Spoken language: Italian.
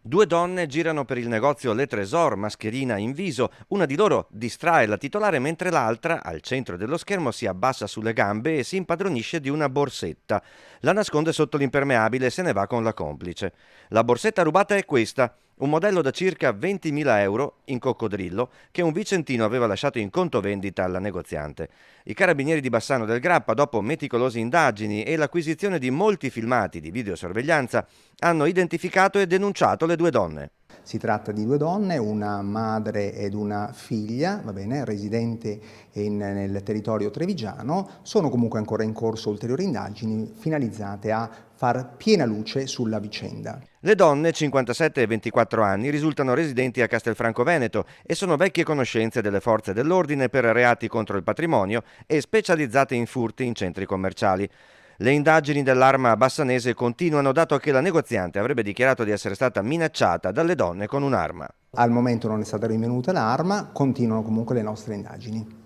Due donne girano per il negozio Le Trésor, mascherina in viso. Una di loro distrae la titolare mentre l'altra, al centro dello schermo, si abbassa sulle gambe e si impadronisce di una borsetta. La nasconde sotto l'impermeabile e se ne va con la complice. La borsetta rubata è questa. Un modello da circa 20.000 euro in coccodrillo che un vicentino aveva lasciato in conto vendita alla negoziante. I carabinieri di Bassano del Grappa, dopo meticolose indagini e l'acquisizione di molti filmati di videosorveglianza, hanno identificato e denunciato le due donne. Si tratta di due donne, una madre ed una figlia, va bene, residente nel territorio trevigiano. Sono comunque ancora in corso ulteriori indagini finalizzate a far piena luce sulla vicenda. Le donne, 57 e 24 anni, risultano residenti a Castelfranco Veneto e sono vecchie conoscenze delle forze dell'ordine per reati contro il patrimonio e specializzate in furti in centri commerciali. Le indagini dell'Arma bassanese continuano dato che la negoziante avrebbe dichiarato di essere stata minacciata dalle donne con un'arma. Al momento non è stata rinvenuta l'arma, continuano comunque le nostre indagini.